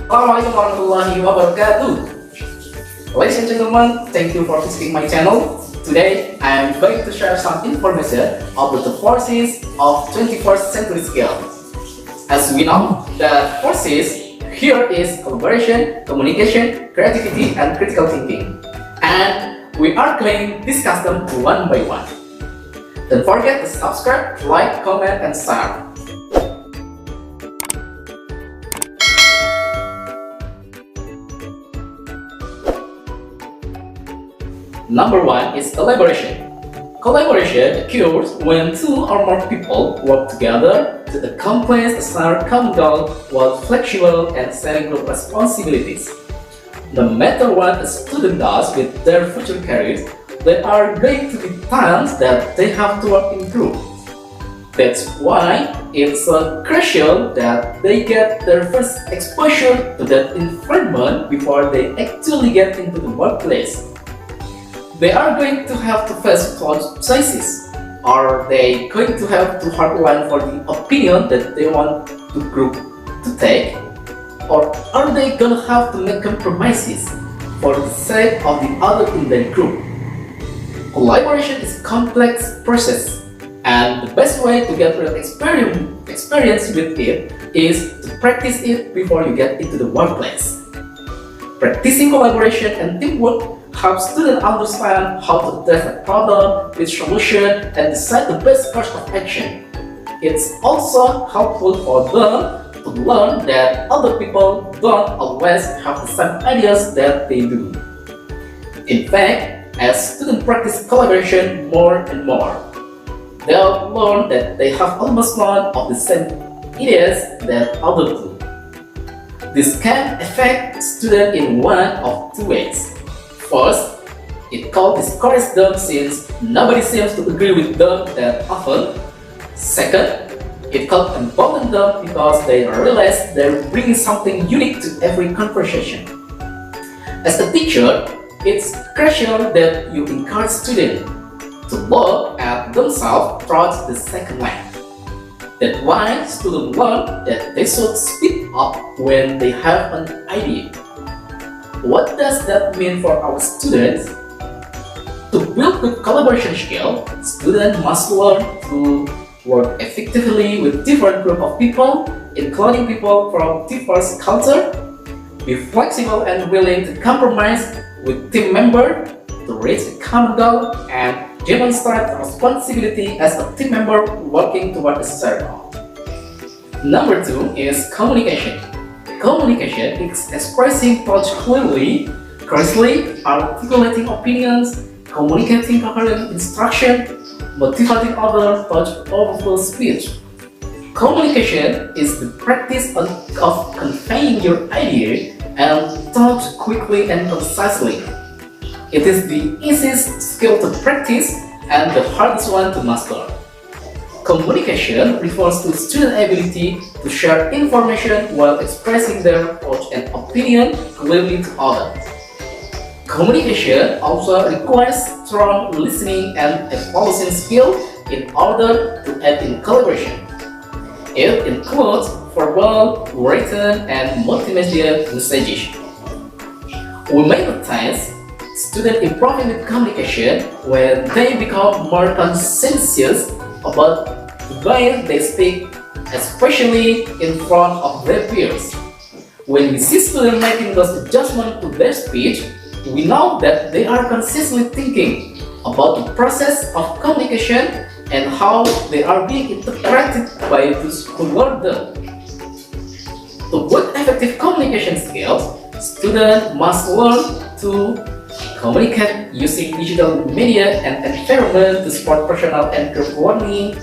Assalamualaikum warahmatullahi wabarakatuh. Ladies and gentlemen, thank you for visiting my channel. Today, I am going to share some information about the forces of 21st century skill. As we know, the forces here is collaboration, communication, creativity, and critical thinking. And we are going to discuss them one by one. Don't forget to subscribe, like, comment, and share. Number one is collaboration. Collaboration occurs when two or more people work together to accomplish a shared common goal while flexible and sharing group responsibilities. No matter what a student does with their future careers, there are going to be times that they have to work in group. That's why it's crucial that they get their first exposure to that environment before they actually get into the workplace. They are going to have to face tough choices. Are they going to have to hardline for the opinion that they want the group to take? Or are they gonna have to make compromises for the sake of the other in their group? Collaboration is a complex process, and the best way to get real experience with it is to practice it before you get into the workplace. Practicing collaboration and teamwork helps students understand how to address a problem with solution and decide the best course of action. It's also helpful for them to learn that other people don't always have the same ideas that they do. In fact, as students practice collaboration more and more, they'll learn that they have almost none of the same ideas that others do. This can affect students in one of two ways. First, it can discourage them since nobody seems to agree with them that often. Second, it can embolden them because they realize they're bringing something unique to every conversation. As a teacher, it's crucial that you encourage students to look at themselves throughout the second line. That's why students learn that they should speak up when they have an idea. What does that mean for our students? To build good collaboration skill, students must learn to work effectively with different groups of people, including people from diverse cultures, be flexible and willing to compromise with team members to reach a common goal, and demonstrate responsibility as a team member working toward a shared goal. Number two is communication. Communication is expressing thoughts clearly, correctly, articulating opinions, communicating coherent instruction, motivating others through powerful speech. Communication is the practice of conveying your idea and thought quickly and concisely. It is the easiest skill to practice and the hardest one to master. Communication refers to student ability to share information while expressing their thoughts and opinion clearly to others. Communication also requires strong listening and evaluation skills in order to aid in collaboration. It includes verbal, written, and multimedia messages. We may notice students improving with communication when they become more conscientious about the way they speak, especially in front of their peers. When we see students making those adjustments to their speech, we know that they are consciously thinking about the process of communication and how they are being interpreted by those who learn them. To build effective communication skills, students must learn to communicate using digital media and environment to support personal and group learning,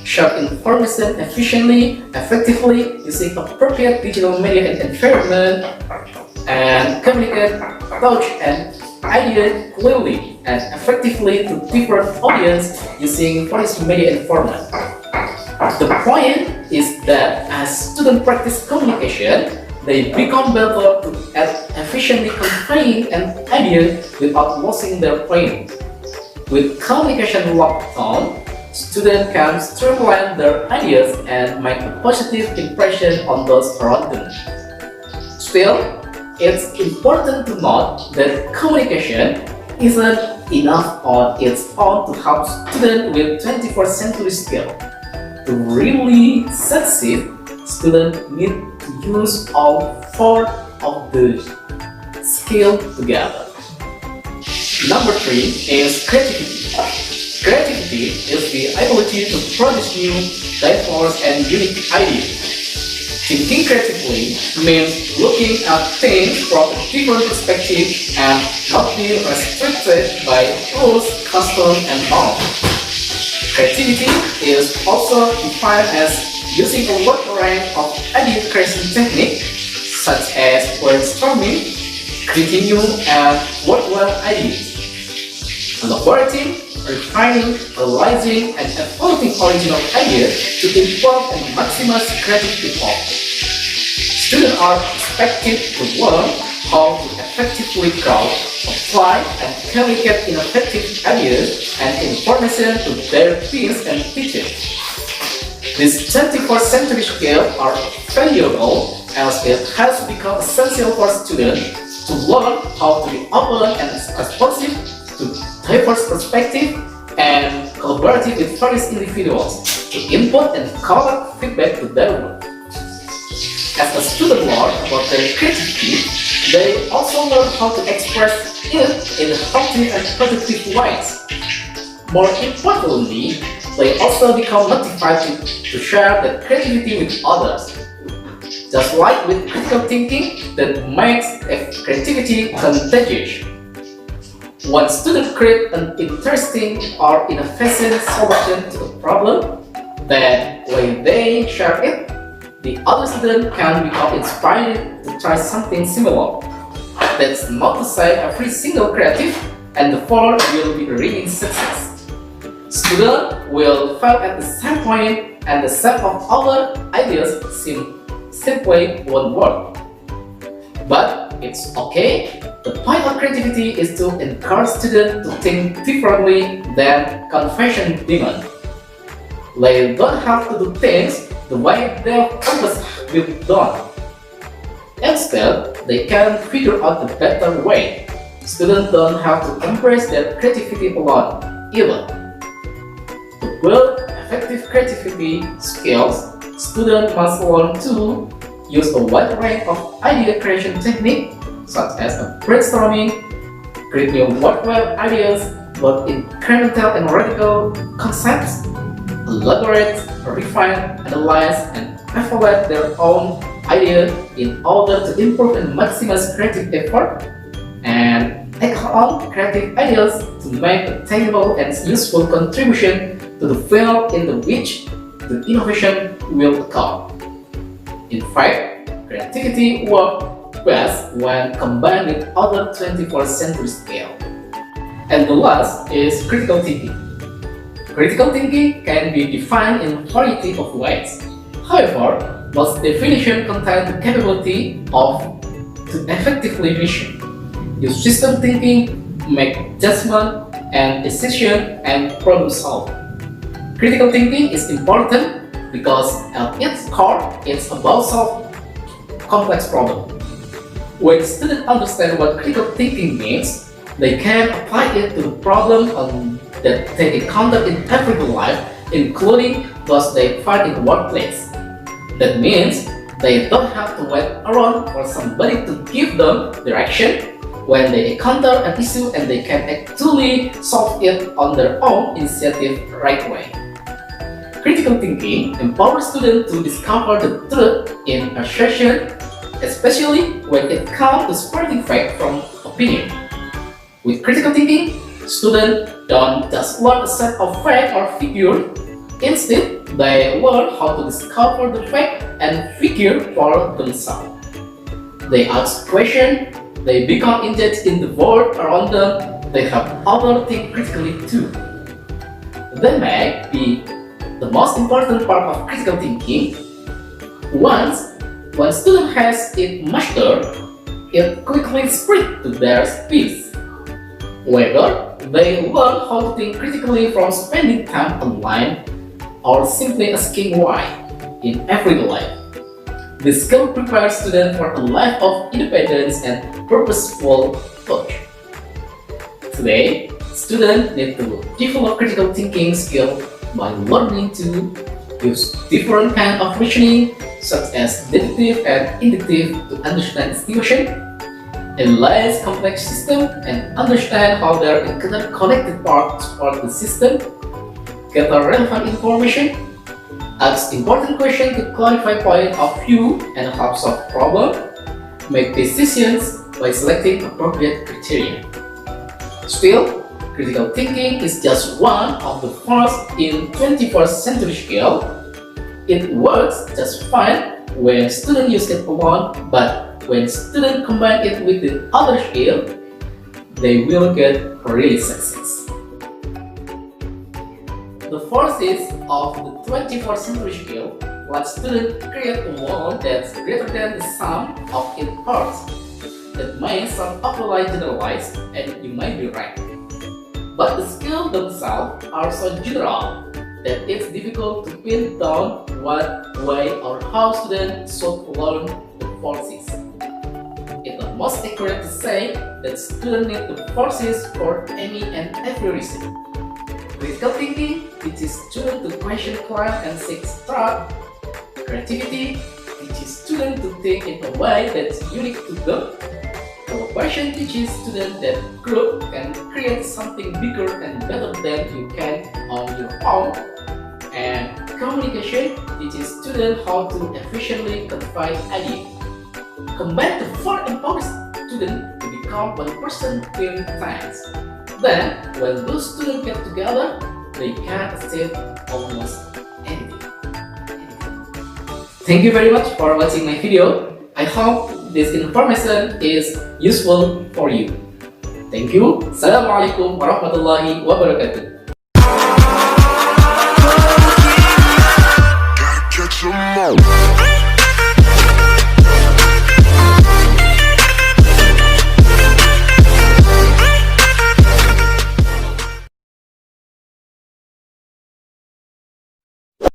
share information efficiently, effectively using appropriate digital media and environment, and communicate thoughts and ideas clearly and effectively to different audiences using various media and format. The point is that as students practice communication, they become better at efficiently conveying an idea without losing their point. With communication locked on, students can streamline their ideas and make a positive impression on those around them. Still, it's important to note that communication isn't enough on its own to help students with 21st century skill. To really succeed, students need to use all four of the skills together. Number 3 is creativity. Creativity is the ability to produce new, diverse, and unique ideas. Thinking creatively means looking at things from a different perspective and not being restricted by rules, customs, and norms. Creativity is also defined as using a wide range of idea creation techniques such as brainstorming, creating new and worthwhile ideas, elaborating, refining, analyzing, and evolving original ideas to improve and maximize creative people. Students are expected to learn how to effectively grow, apply, and communicate innovative ideas and information to their peers and teachers. These 21st century skills are valuable as it has become essential for students to learn how to be open and responsive to diverse perspectives and collaborative with various individuals to input and collect feedback to their work. As a student learn about their creativity, they also learn how to express it in healthy and productive ways. More importantly, they also become motivated to share their creativity with others. Just like with critical thinking that makes creativity contagious. One student creates an interesting or innovative solution to a problem, then when they share it, the other student can become inspired to try something similar. That's not to say every single creative and the four will be a ringing success. Students will fail at the same point and the set of other ideas simply won't work. But it's okay. The point of creativity is to encourage students to think differently than convention demands. They don't have to do things the way they've always been done. Instead, they can figure out the better way. Students don't have to embrace their creativity alone, either. To build effective creativity skills, students must learn to use a wide range of idea creation techniques such as brainstorming, create new worthwhile ideas, both incremental and radical concepts, elaborate, refine, analyze, and evaluate their own ideas in order to improve and maximize creative effort, and act on creative ideas to make a tangible and useful contribution to the field in which the innovation will occur. In fact, creativity works best when combined with other 21st century skills. And the last is critical thinking. Critical thinking can be defined in a variety of ways. However, most definitions contain the capability to effectively reason, use system thinking, make judgment and decision, and problem solve. Critical thinking is important because at its core, it's about solving complex problems. When students understand what critical thinking means, they can apply it to the problem that they encounter in everyday life, including those they find in the workplace. That means they don't have to wait around for somebody to give them direction when they encounter an issue, and they can actually solve it on their own initiative right away. Critical thinking empowers students to discover the truth in a session, especially when it comes to separating fact from opinion. With critical thinking, students don't just learn a set of facts or figures. Instead, they learn how to discover the fact and figure for themselves. They ask questions, they become engaged in the world around them, they have other think critically too. That may be the most important part of critical thinking. Once one student has it mastered, it quickly spreads to their peers. Whether they learn how to think critically from spending time online or simply asking why in everyday life. This skill prepares students for a life of independence and purposeful thought. Today, students need to develop critical thinking skill by learning to use different kinds of reasoning, such as deductive and inductive, to understand the situation, analyze complex systems, and understand how their interconnected parts support the system, gather relevant information, ask important questions to clarify point of view and help solve problems, make decisions by selecting appropriate criteria. Still, critical thinking is just one of the first in 21st century skill. It works just fine when students use it alone, but when students combine it with the other skill, they will get really success. The forces of the 21st century skill let students create a world that's greater than the sum of its parts. That may sound awfully generalized, and you might be right. But the skills themselves are so general that it's difficult to pin down what way or how students should learn the forces. It's most accurate to say that students need the forces for any and every reason. Critical thinking teaches students to question, climb, and seek truth. Creativity teaches students to think in a way that's unique to them. Collaboration teaches students that group can create something bigger and better than you can on your own. And communication teaches students how to efficiently convey ideas. Combine the four empowers students to become one person doing things. Then, when those students get together, they can achieve almost anything. Thank you very much for watching my video. I hope this information is useful for you. Thank you. Assalamualaikum warahmatullahi wabarakatuh.